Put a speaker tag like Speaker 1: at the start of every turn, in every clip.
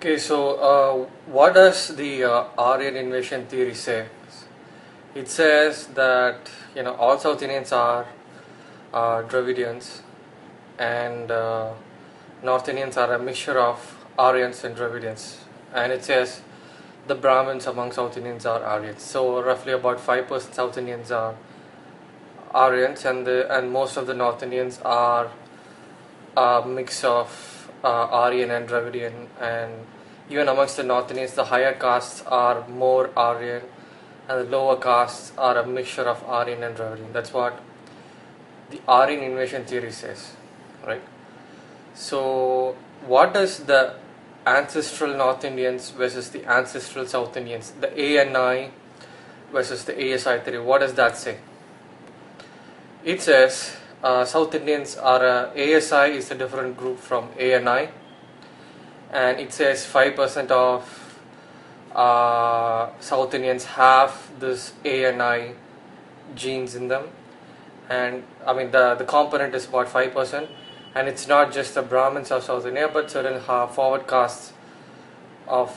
Speaker 1: Okay, so what does the Aryan invasion theory say? It says that all South Indians are Dravidians, and North Indians are a mixture of Aryans and Dravidians, and it says the Brahmins among South Indians are Aryans. So roughly about 5% South Indians are Aryans, and most of the North Indians are a mix of Aryan and Dravidian, and even amongst the North Indians, the higher castes are more Aryan, and the lower castes are a mixture of Aryan and Dravidian. That's what the Aryan invasion theory says, right? So, what does the ancestral North Indians versus the ancestral South Indians, the ANI versus the ASI theory, what does that say? It says South Indians are ASI is a different group from ANI, and it says 5% of South Indians have this ANI genes in them, and I mean the component is about 5%, and it's not just the Brahmins of South India but certain forward castes of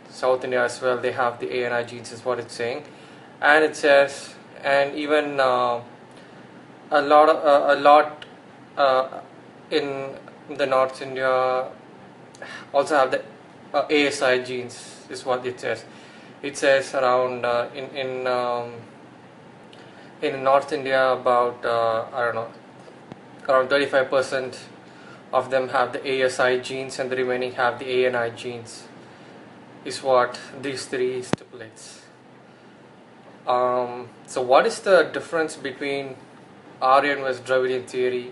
Speaker 1: South India as well. They have the ANI genes, is what it's saying, and it says, and even a lot in the North India also have the ASI genes, is what it says. It says around in North India about I don't know, around 35% of them have the ASI genes and the remaining have the ANI genes, is what these three stipulates. So what is the difference between Aryan versus Dravidian theory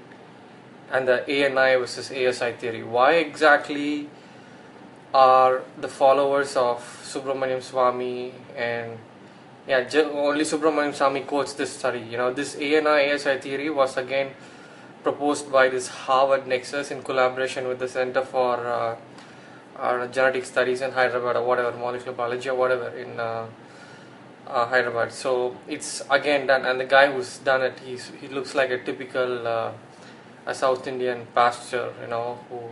Speaker 1: and the ANI versus ASI theory? Why exactly are the followers of Subramanian Swami and only Subramanian Swami quotes this study? This ANI ASI theory was again proposed by this Harvard Nexus in collaboration with the Center for Genetic Studies in Hyderabad, or whatever, molecular biology or whatever in Hyderabad. So it's again done, and the guy who's done it, he looks like a typical a South Indian pastor, who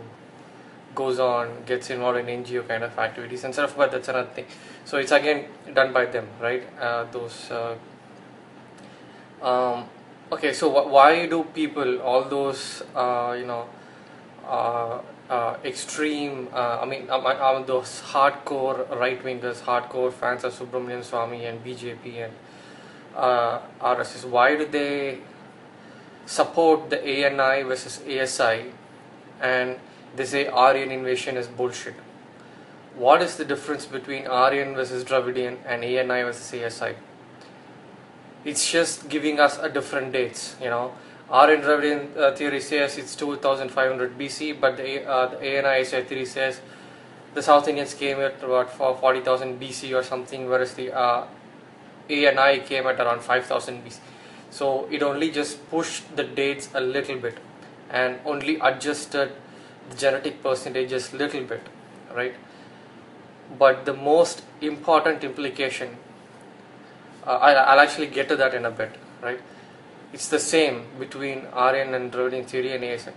Speaker 1: goes on, gets involved in NGO kind of activities and stuff, but that's another thing. So it's again done by them, right? Okay, so why do people, all those extreme, those hardcore right-wingers, hardcore fans of Subramanian Swami and BJP and RSS, why do they support the ANI versus ASI, and they say Aryan invasion is bullshit? What is the difference between Aryan versus Dravidian and ANI versus ASI? It's just giving us a different dates, Aryan Dravidian theory says it's 2500 BC, but the ANI ASI theory says the South Indians came at about 40,000 BC or something, whereas the ANI came at around 5000 BC. So it only just pushed the dates a little bit and only adjusted the genetic percentages little bit, right? But the most important implication, I'll actually get to that in a bit, right? It's the same between Aryan and Dravidian theory and ASI.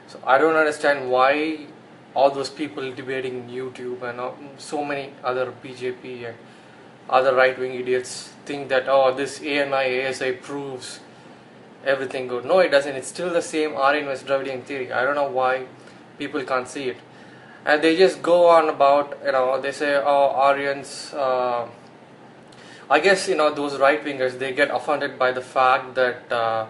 Speaker 1: So I don't understand why all those people debating YouTube and so many other BJP and other right-wing idiots think that, this ANI ASI proves everything good. No, it doesn't. It's still the same Aryan versus Dravidian theory. I don't know why people can't see it, and they just go on about, they say, Aryans. I guess those right wingers, they get offended by the fact that the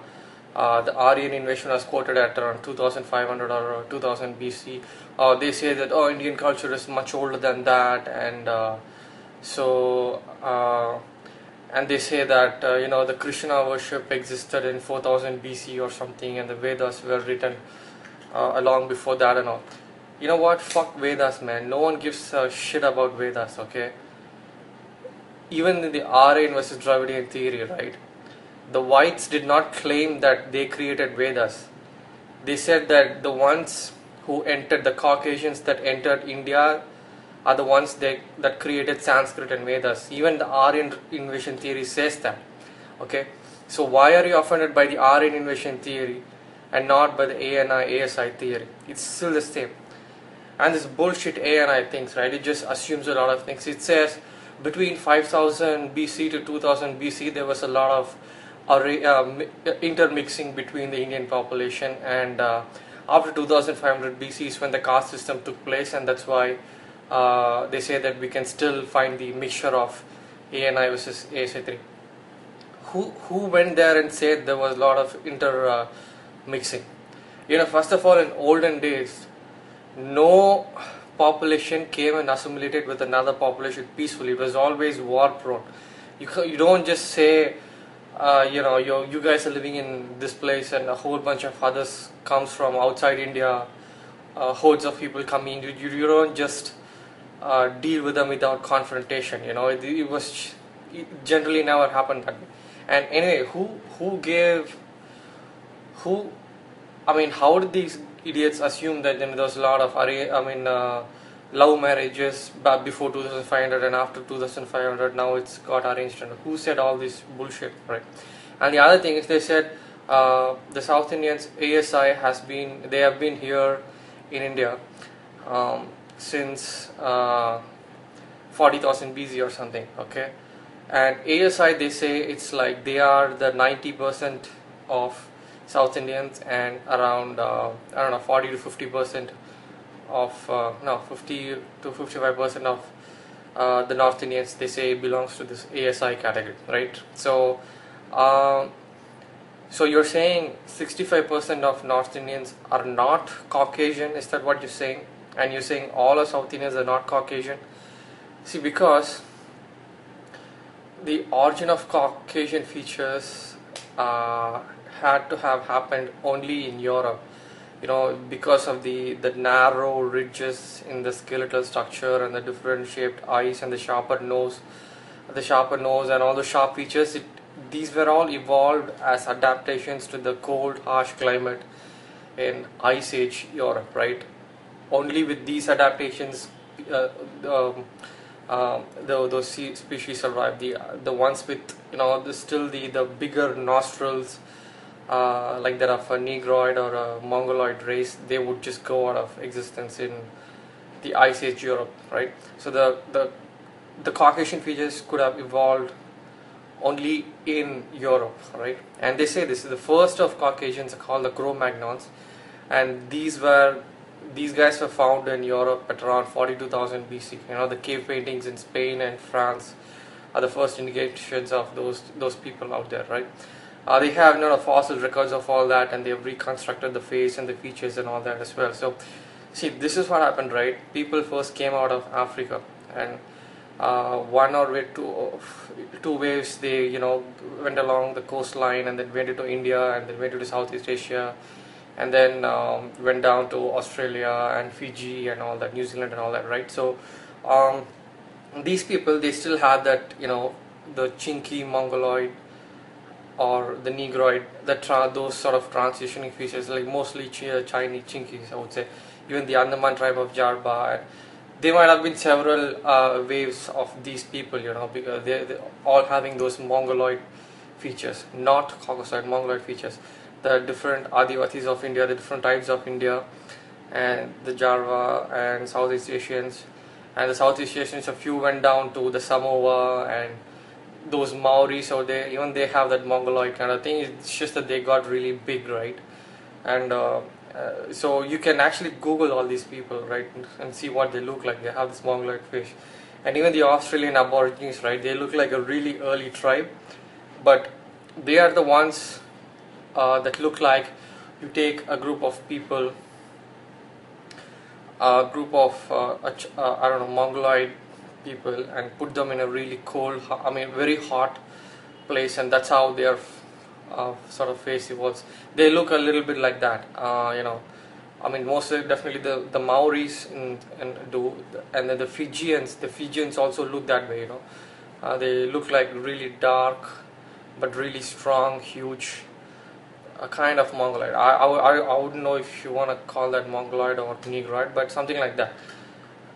Speaker 1: Aryan invasion was quoted at around 2500 or 2000 BC. They say that Indian culture is much older than that, and and they say that the Krishna worship existed in 4000 BC or something, and the Vedas were written long before that and all. You know what? Fuck Vedas, man. No one gives a shit about Vedas, okay? Even in the Aryan versus Dravidian theory, right? The whites did not claim that they created Vedas. They said that the ones who entered, the Caucasians that entered India, are the ones that created Sanskrit and Vedas. Even the Aryan invasion theory says that. Okay? So why are you offended by the Aryan invasion theory and not by the ANI ASI theory? It's still the same. And this bullshit ANI things, right? It just assumes a lot of things. It says between 5000 BC to 2000 BC there was a lot of intermixing between the Indian population, and after 2500 BC is when the caste system took place, and that's why they say that we can still find the mixture of ANI versus ASI 3. Who went there and said there was a lot of intermixing? First of all, in olden days, no population came and assimilated with another population peacefully. It was always war prone. You don't just say, you guys are living in this place and a whole bunch of others comes from outside India, hordes of people coming. You don't just deal with them without confrontation. It generally never happened that way. And anyway, how did these idiots assume that there was a lot of love marriages back before 2500 and after 2500 now it's got arranged? And who said all this bullshit, right? And the other thing is, they said the South Indians, ASI they have been here in India since 40,000 BC or something, okay? And ASI, they say it's like they are the 90% of South Indians, and around 40 to 50% of 50 to 55% of the North Indians, they say, belongs to this ASI category, right? So you're saying 65% of North Indians are not Caucasian? Is that what you're saying? And you're saying all of South Indians are not Caucasian? See, because the origin of Caucasian features had to have happened only in Europe, because of the narrow ridges in the skeletal structure and the different shaped eyes and the sharper nose and all the sharp features. These were all evolved as adaptations to the cold, harsh climate in Ice Age Europe, right? Only with these adaptations those species survive. The ones with the bigger nostrils, like that of a Negroid or a Mongoloid race, they would just go out of existence in the Ice Age Europe, right? So the Caucasian features could have evolved only in Europe, right? And they say this is the first of Caucasians are called the Cro-Magnons, and these guys were found in Europe at around 42,000 BC. The cave paintings in Spain and France are the first indications of those people out there, right? They have fossil records of all that, and they have reconstructed the face and the features and all that as well. So, see, this is what happened, right? People first came out of Africa, and one or two waves, they went along the coastline and then went into India and then went into Southeast Asia, and then went down to Australia and Fiji and all that, New Zealand and all that, right? So these people, they still had that, the chinky Mongoloid or the Negroid, those sort of transitioning features, like mostly Chinese chinkies, I would say. Even the Andaman tribe of Jarba, there might have been several waves of these people, because they're all having those Mongoloid features, not Caucasoid, Mongoloid features. The different Adivasis of India, the different tribes of India, and the Jarva and Southeast Asians. And the Southeast Asians, a few went down to the Samoa and those Maoris out there. Even they have that Mongoloid kind of thing. It's just that they got really big, right? And so you can actually Google all these people, right, and see what they look like. They have this Mongoloid fish. And even the Australian Aborigines, right, they look like a really early tribe, but they are the ones that look like you take a group of people, Mongoloid people, and put them in a really cold, very hot place, and that's how their sort of face evolves. They look a little bit like that, mostly definitely the Maoris do, and then the Fijians also look that way, they look like really dark but really strong, huge, a kind of Mongoloid. I wouldn't know if you want to call that Mongoloid or Negroid, but something like that.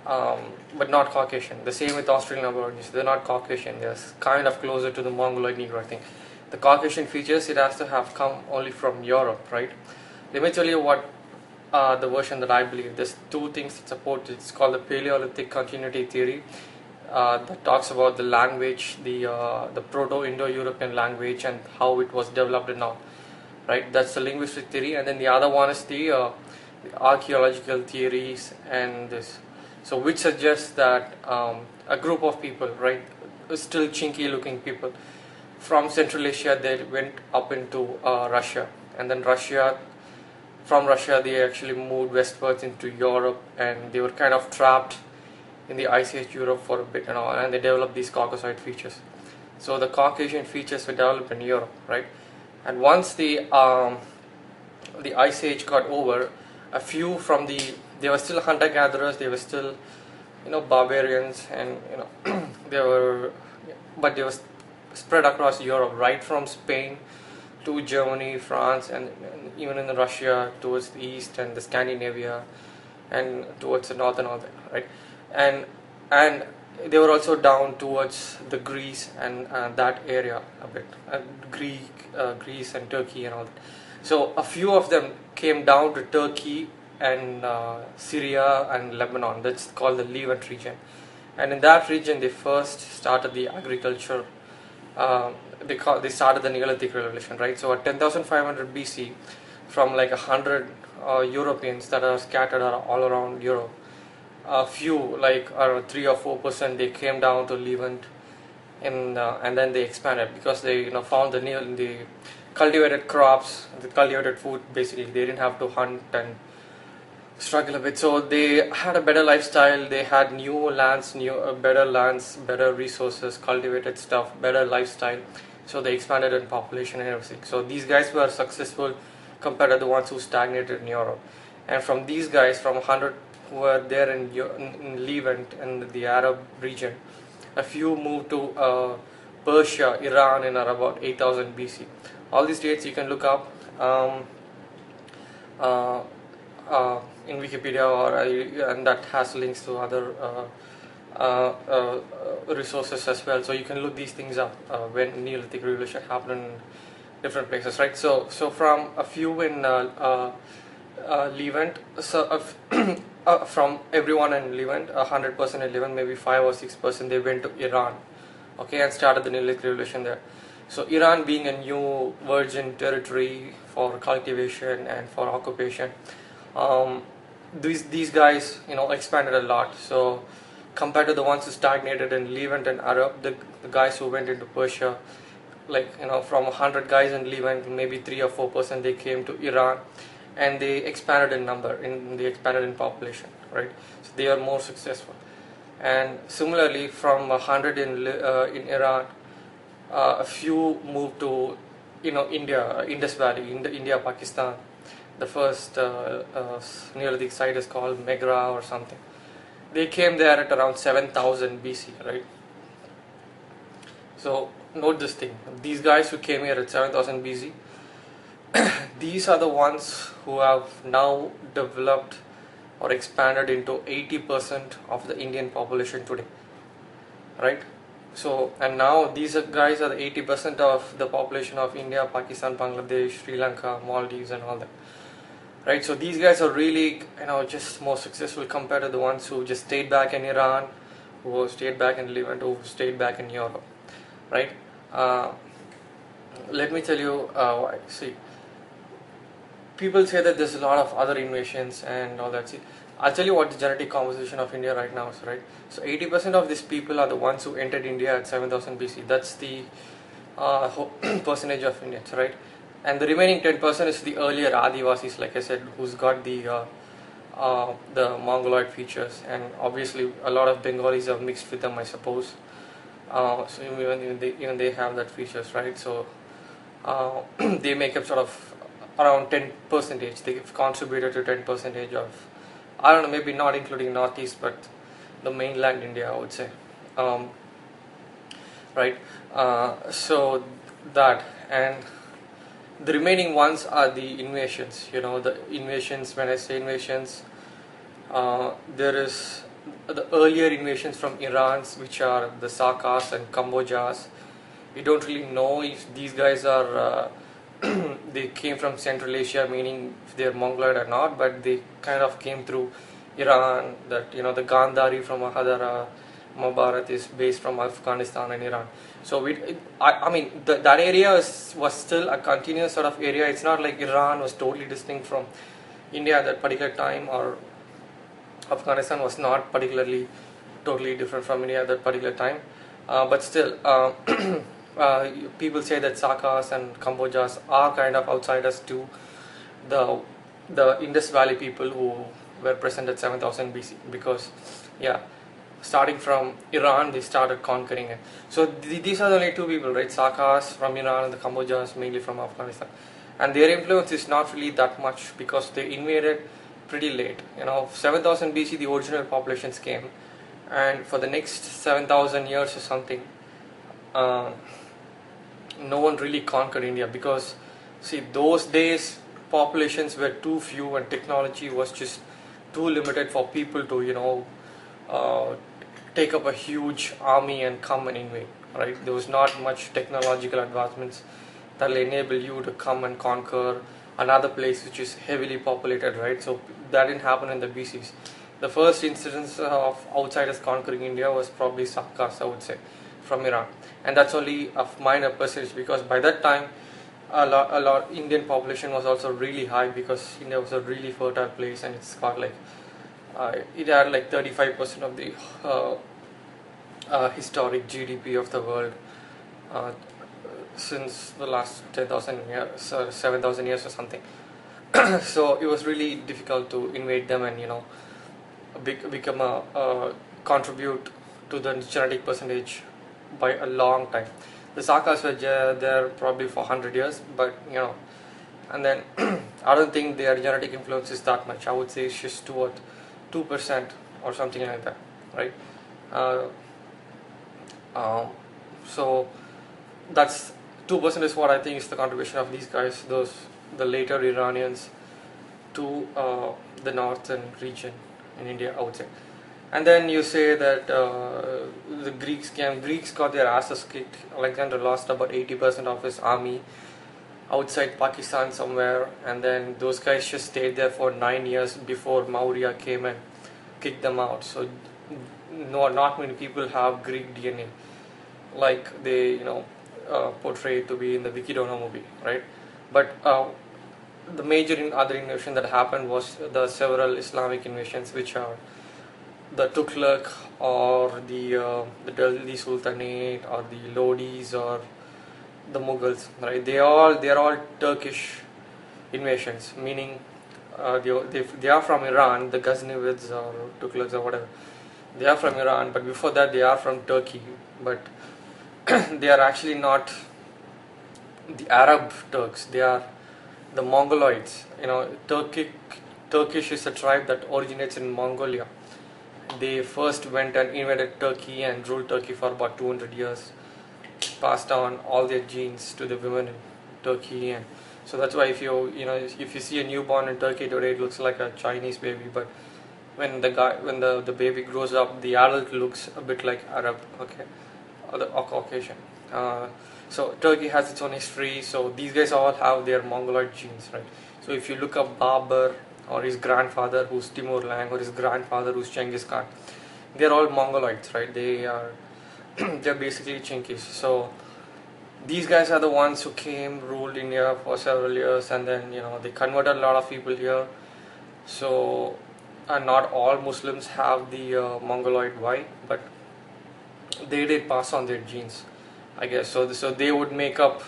Speaker 1: But not Caucasian. The same with Australian Aborigines. They're not Caucasian. They're kind of closer to the Mongoloid Negroid thing. The Caucasian features, it has to have come only from Europe, right? Let me tell you what the version that I believe. There's two things that support it. It's called the Paleolithic continuity theory, that talks about the language, the Proto-Indo-European language, and how it was developed and all. Right, that's the linguistic theory, and then the other one is the archaeological theories and this. So, which suggests that a group of people, right, still chinky-looking people from Central Asia, they went up into Russia, and then from Russia they actually moved westwards into Europe, and they were kind of trapped in the Ice Age Europe for a bit and all, and they developed these Caucasoid features. So the Caucasian features were developed in Europe, right? And once the Ice Age got over, a few from they were still hunter-gatherers, they were still, barbarians, and but they were spread across Europe, right from Spain to Germany, France, and even in Russia towards the east and the Scandinavia, and towards the north and all that, right? And they were also down towards the Greece and that area a bit, Greece and Turkey and all that. So a few of them came down to Turkey and Syria and Lebanon. That's called the Levant region. And in that region, they first started the agriculture. They started the Neolithic Revolution, right? So at 10,500 BC, from like 100 Europeans that are scattered all around Europe, a few, like 3 or 4%, they came down to Levant, and then they expanded because they found the cultivated crops, the cultivated food. Basically, they didn't have to hunt and struggle a bit, so they had a better lifestyle. They had new lands, better resources, cultivated stuff, better lifestyle. So they expanded in population and everything. So these guys were successful compared to the ones who stagnated in Europe. And from these guys, from 100 who were there in Levant and the Arab region, a few moved to Persia, Iran in about 8000 BC. All these dates you can look up in Wikipedia, and that has links to other resources as well. So you can look these things up when Neolithic Revolution happened in different places, right? So from a few in Levant, from everyone in Levant, 100% in Levant, maybe 5 or 6%, they went to Iran, okay, and started the Neolithic Revolution there. So Iran, being a new virgin territory for cultivation and for occupation, these guys expanded a lot. So compared to the ones who stagnated in Levant and Arab, the guys who went into Persia, from 100 guys in Levant, maybe 3 or 4%, they came to Iran, and they expanded in number, they expanded in population, right? So they are more successful. And similarly, from 100 in Iran, a few moved to India, Indus Valley, India, Pakistan. The first Neolithic site is called Megra or something. They came there at around 7000 BC, right? So note this thing: these guys who came here at 7000 BC, these are the ones who have now developed or expanded into 80% of the Indian population today, right? So, and now these guys are the 80% of the population of India, Pakistan, Bangladesh, Sri Lanka, Maldives, and all that, right? So these guys are really just more successful compared to the ones who just stayed back in Iran, who stayed back in Levant, who stayed back in Europe, right? Let me tell you why. See, people say that there's a lot of other invasions and all that. See, I'll tell you what the genetic composition of India right now is, right? So 80% of these people are the ones who entered India at 7000 BC. That's the percentage of Indians, right? And the remaining 10% is the earlier Adivasis, like I said, who's got the Mongoloid features, and obviously a lot of Bengalis have mixed with them, I suppose. So even they have that features, right? So they make up sort of around 10%. They've contributed to 10% of, I don't know, maybe not including Northeast, but the mainland India, I would say, right? So that, and the remaining ones are the invasions. The invasions. When I say invasions, there is the earlier invasions from Iran, which are the Sakas and Kambojas. We don't really know if these guys are they came from Central Asia, meaning they're Mongoloid or not, but they kind of came through Iran. That the Gandhari from Mahadara, Mahabharat is based from Afghanistan and Iran. So I mean that area was still a continuous sort of area. It's not like Iran was totally distinct from India at that particular time, or Afghanistan was not particularly totally different from India at that particular time. But still, people say that Sakas and Kambojas are kind of outsiders to the Indus Valley people who were present at 7000 BC, because yeah, starting from Iran they started conquering it. So these are the only two people, right? Sakas from Iran and the Kambojas mainly from Afghanistan, and their influence is not really that much because they invaded pretty late. 7000 BC the original populations came, and for the next 7000 years or something, no one really conquered India, because see, those days populations were too few and technology was just too limited for people to take up a huge army and come and invade, right? There was not much technological advancements that will enable you to come and conquer another place which is heavily populated, right? So that didn't happen in the BCs. The first instance of outsiders conquering India was probably Sakas, I would say, from Iran, and that's only a minor percentage, because by that time a lot Indian population was also really high, because India was a really fertile place, and it's got like it had like 35% of the historic GDP of the world since the last 10,000 years, 7,000 years or something. So it was really difficult to invade them and become contribute to the genetic percentage by a long time. The Sakas were there probably for 100 years, but and then I don't think their genetic influence is that much. I would say it's just 2% or something like that, right? So that's 2% is what I think is the contribution of these guys, the later Iranians, to the northern region in India, I would say. And then you say that the Greeks got their asses kicked. Alexander lost about 80% of his army outside Pakistan somewhere, and then those guys just stayed there for 9 years before Maurya came and kicked them out. So not many people have Greek DNA like they portray to be in the Wikidona movie, right? But the major other invasion that happened was the several Islamic invasions, which are the Tughlaq or the Delhi Sultanate or the Lodis or the Mughals, right? They are all Turkish invasions, meaning they are from Iran, the Ghaznavids or Tughlaqs or whatever. They are from Iran, but before that they are from Turkey. But they are actually not the Arab Turks. They are the Mongoloids. Turkish is a tribe that originates in Mongolia. They first went and invaded Turkey and ruled Turkey for about 200 years, passed on all their genes to the women in Turkey, and so that's why if you see a newborn in Turkey today, it looks like a Chinese baby, but when the baby grows up, the adult looks a bit like Arab, okay, or Caucasian. So Turkey has its own history. So these guys all have their Mongoloid genes, right? So if you look up Babur or his grandfather who's Timur Lenk or his grandfather who's Genghis Khan, they're all Mongoloids, right? They're basically Chinkies. So these guys are the ones who came, ruled India for several years, and then they converted a lot of people here. So and not all Muslims have the Mongoloid Y, but they did pass on their genes, I guess. So they would make up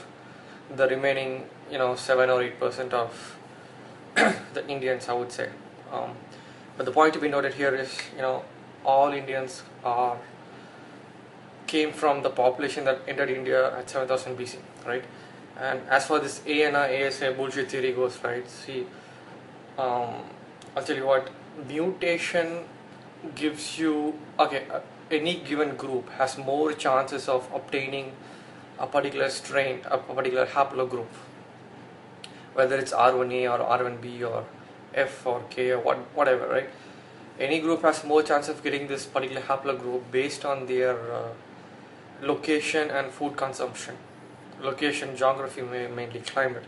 Speaker 1: the remaining 7 or 8% of the Indians, I would say. But the point to be noted here is all Indians came from the population that entered India at 7000 BC, right? And as for this ASI bullshit theory goes, right? See, I'll tell you what, mutation gives you, any given group has more chances of obtaining a particular strain, a particular haplogroup, whether it's R1A or R1B or F or K or whatever, right? Any group has more chance of getting this particular haplogroup based on their location and food consumption. Location, geography, mainly climate.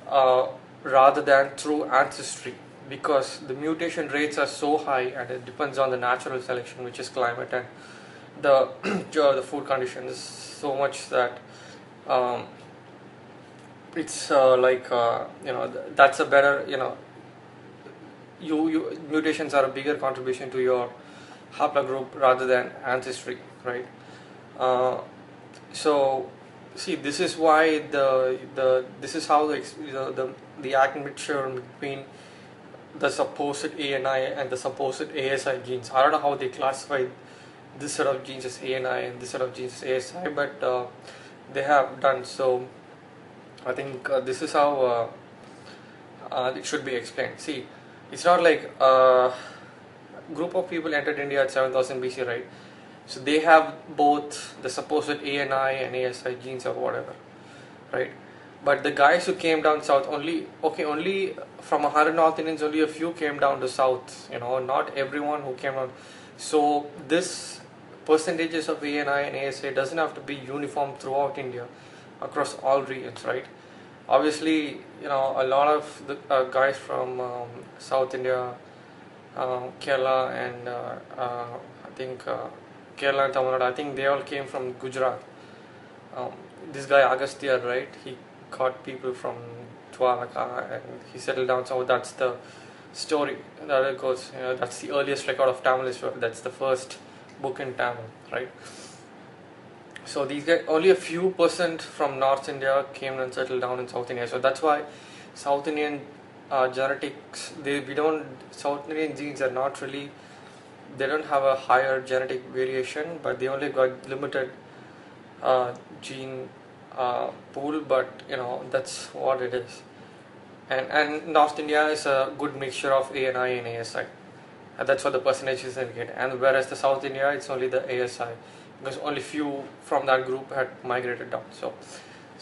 Speaker 1: uh, rather than through ancestry, because the mutation rates are so high and it depends on the natural selection, which is climate and the the food conditions so much that um, it's that's a better, you mutations are a bigger contribution to your haplogroup rather than ancestry, right? uh, so see, this is why this is how the admixture between the supposed ANI and the supposed ASI genes. I don't know how they classify this set of genes as ANI and this set of genes as ASI, but they have done so. I think this is how it should be explained. See, it's not like a group of people entered India at 7000 BC, right? So they have both the supposed ANI and ASI genes or whatever, right? But the guys who came down south, only from 100 North Indians, only a few came down to south, not everyone who came down. So this percentages of ANI and ASI doesn't have to be uniform throughout India, across all regions, right? Obviously, a lot of the guys from South India, Kerala and I think Kerala and Tamil Nadu, I think they all came from Gujarat. Um, this guy Agastya, right? He caught people from Dwaraka and he settled down. So that's the story that it goes. That's the earliest record of Tamil history. That's the first book in Tamil, right? So these guys, only a few percent from North India came and settled down in South India. So that's why South Indian genetics, South Indian genes are not really, they don't have a higher genetic variation, but they only got limited gene pool, but that's what it is. And North India is a good mixture of ANI and ASI, and that's what the percentages indicate. And whereas the South India, it's only the ASI, because only few from that group had migrated down. So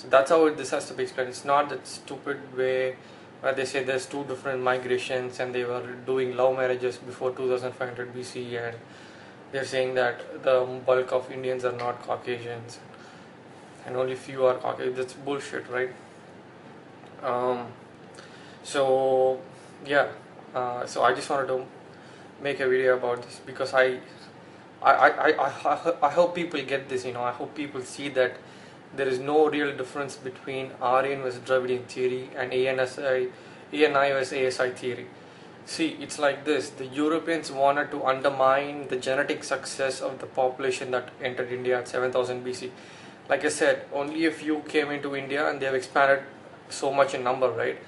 Speaker 1: that's how this has to be explained. It's not that stupid way where they say there's two different migrations and they were doing love marriages before 2500 BC, and they're saying that the bulk of Indians are not Caucasians and only few are Caucasian. That's bullshit, right? So yeah, so I just wanted to make a video about this because I hope people get this. I hope people see that there is no real difference between Aryan versus Dravidian theory and ANI versus ASI theory. See, it's like this: the Europeans wanted to undermine the genetic success of the population that entered India at 7000 BC. Like I said, only a few came into India and they have expanded so much in number, right?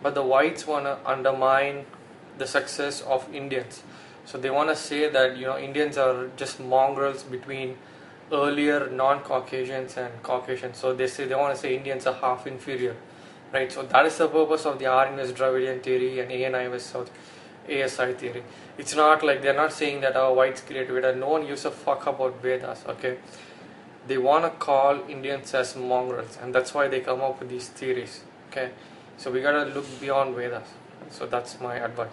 Speaker 1: But the whites want to undermine the success of Indians. So they want to say that Indians are just mongrels between earlier non-Caucasians and Caucasians. So they want to say Indians are half inferior, right? So that is the purpose of the Aryan versus Dravidian theory and ANI versus ASI theory. It's not like they're not saying that our whites created Vedas. No one gives a fuck about Vedas, okay? They want to call Indians as mongrels, and that's why they come up with these theories, okay? So we gotta look beyond Vedas. So that's my advice.